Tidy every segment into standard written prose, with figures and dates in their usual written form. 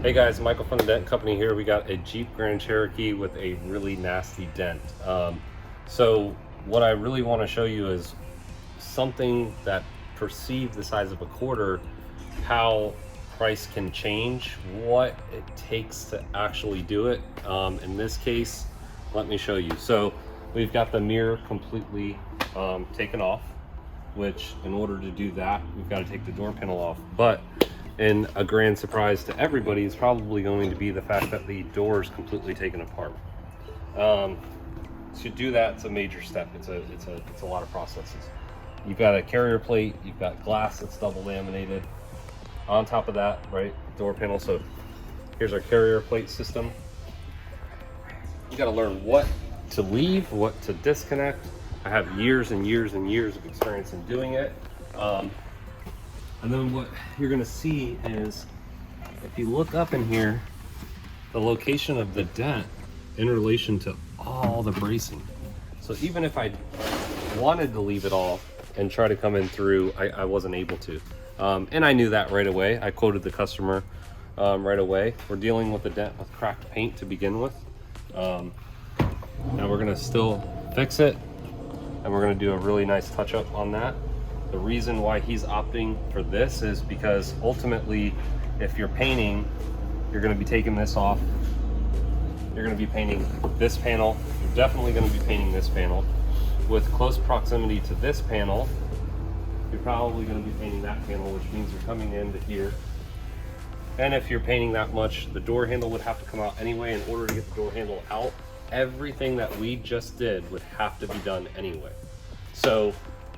Hey guys, Michael from the Dent Company here. We got a Jeep Grand Cherokee with a really nasty dent. So what I really want to show you is something that perceived the size of a quarter, how price can change, what it takes to actually do it. In this case, let me show you. So we've got the mirror completely taken off, which in order to do that, we've got to take the door panel off. But and a grand surprise to everybody is probably going to be the fact that the door is completely taken apart. To do that, it's a major step. It's a lot of processes. You've got a carrier plate, you've got glass that's double laminated. On top of that, right, door panel. So here's our carrier plate system. You got to learn what to leave, what to disconnect. I have years and years and years of experience in doing it. And then what you're gonna see is, if you look up in here, the location of the dent in relation to all the bracing. So even if I wanted to leave it all and try to come in through, I wasn't able to. And I knew that right away. I quoted the customer right away. We're dealing with a dent with cracked paint to begin with. Now we're gonna still fix it, and we're gonna do a really nice touch up on that. The reason why he's opting for this is because ultimately, if you're painting, you're going to be taking this off. You're going to be painting this panel. You're definitely going to be painting this panel. With close proximity to this panel, you're probably going to be painting that panel, which means you're coming into here. And if you're painting that much, the door handle would have to come out anyway. In order to get the door handle out, everything that we just did would have to be done anyway. So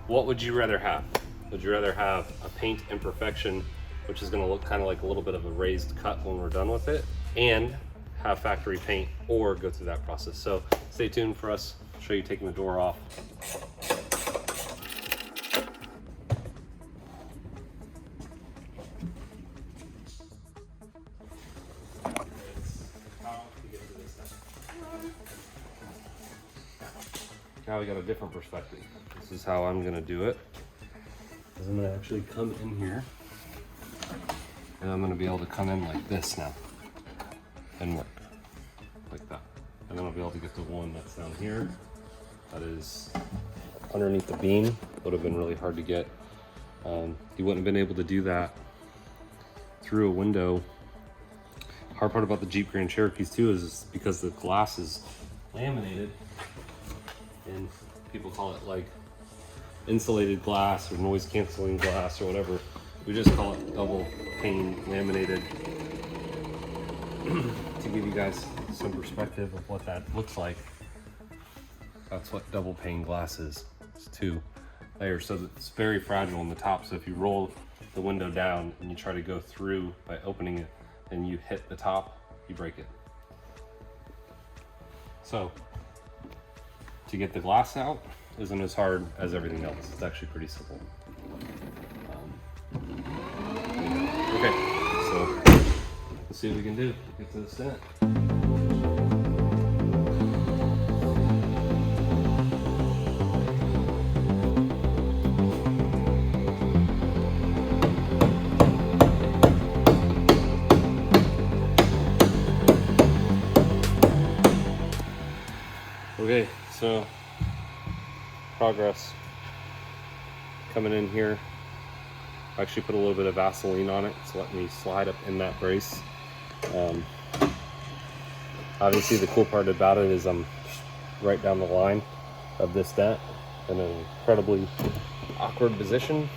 what would you rather have? Would you rather have a paint imperfection, which is going to look kind of like a little bit of a raised cut when we're done with it, and have factory paint, or go through that process? So stay tuned for us. I'll show you taking the door off. Now we got a different perspective. This is how I'm gonna do it. Is I'm gonna actually come in here, and I'm gonna be able to come in like this now and work like that. And then I'll be able to get the one that's down here that is underneath the beam. Would have been really hard to get. You wouldn't have been able to do that through a window. Hard part about the Jeep Grand Cherokees too is because the glass is laminated, and people call it like insulated glass or noise canceling glass or whatever. We just call it double pane laminated to give you guys some perspective of what that looks like. That's what double pane glass is. It's 2 layers, so it's very fragile on the top. So if you roll the window down and you try to go through by opening it and you hit the top, you break it. So to get the glass out isn't as hard as everything else. It's actually pretty simple. Okay, so let's see what we can do. Get to this dent. Okay, so progress coming in here. I actually put a little bit of Vaseline on it to let me slide up in that brace. Obviously the cool part about it is I'm right down the line of this dent in an incredibly awkward position.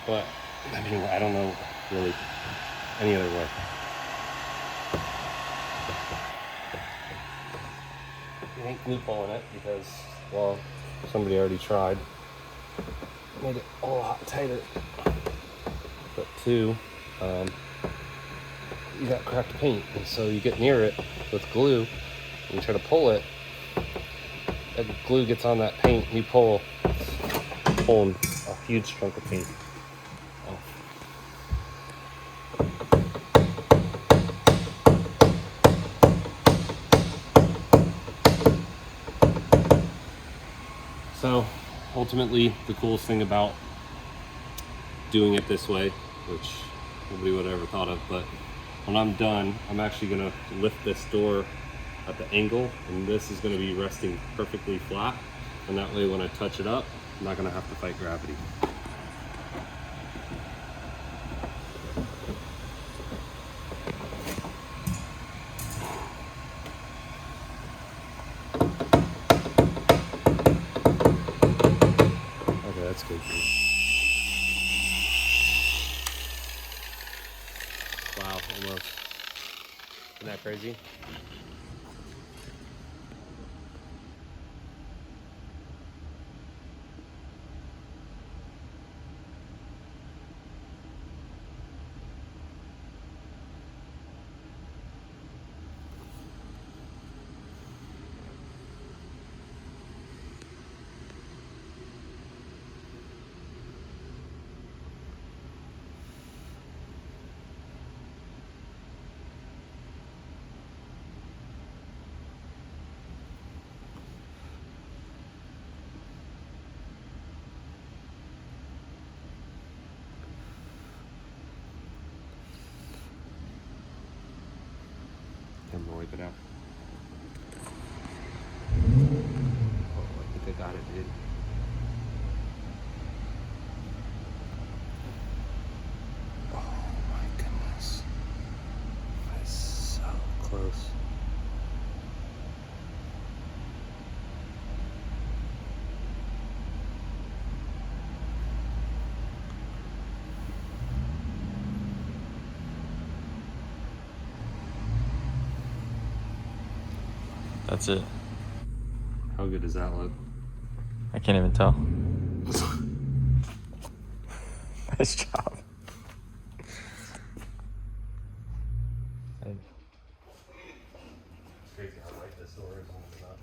But I mean, I don't know really any other way. You ain't glue pulling it because, well, somebody already tried. Made it a lot tighter. But 2, you got cracked paint, and so you get near it with glue and you try to pull it, and glue gets on that paint, you pulling a huge chunk of paint off. So ultimately, the coolest thing about doing it this way, which nobody would have ever thought of, but when I'm done, I'm actually gonna lift this door at the angle, and this is gonna be resting perfectly flat. And that way when I touch it up, I'm not gonna have to fight gravity. Okay, that's good. Wow, almost. Isn't that crazy? I'm gonna wipe it out. Oh, I think I got it, dude. Oh my goodness. That's so close. That's it. How good does that look? I can't even tell. Nice job. It's crazy how light this door is when it's not.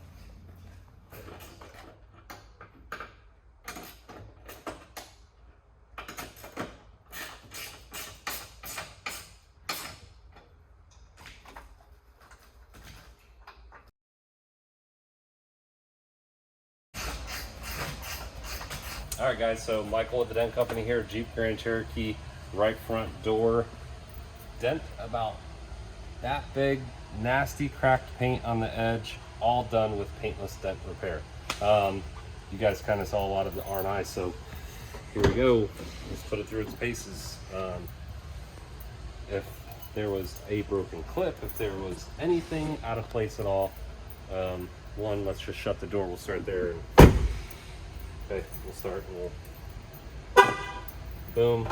All right, guys, so Michael with the Dent Company here, Jeep Grand Cherokee, right front door. Dent about that big, nasty cracked paint on the edge, all done with paintless dent repair. You guys kind of saw a lot of the R&I, so here we go. Let's put it through its paces. If there was a broken clip, if there was anything out of place at all, one, let's just shut the door. We'll start there. Okay, we'll start and we'll boom.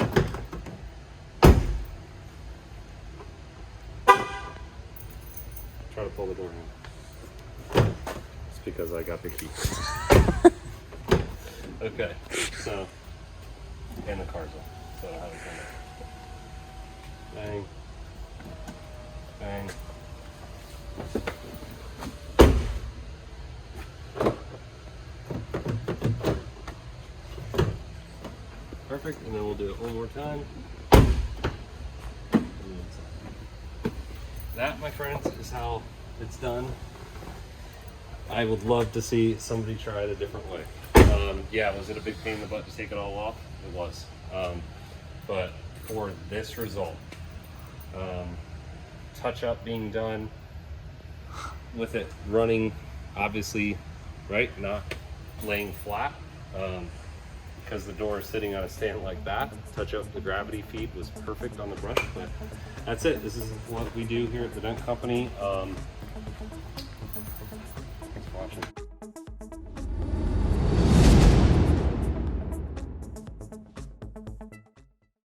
Try to pull the door in. It's because I got the key. Okay, so, and the car's on, so I have it kind of bang, bang. Perfect, and then we'll do it one more time. That, my friends, is how it's done. I would love to see somebody try it a different way. Yeah, was it a big pain in the butt to take it all off? It was. But for this result, touch up being done with it running, obviously, right, not laying flat. Because the door is sitting on a stand like that, touch up the gravity feed was perfect on the brush. But that's it. This is what we do here at the Dent Company. Thanks for watching.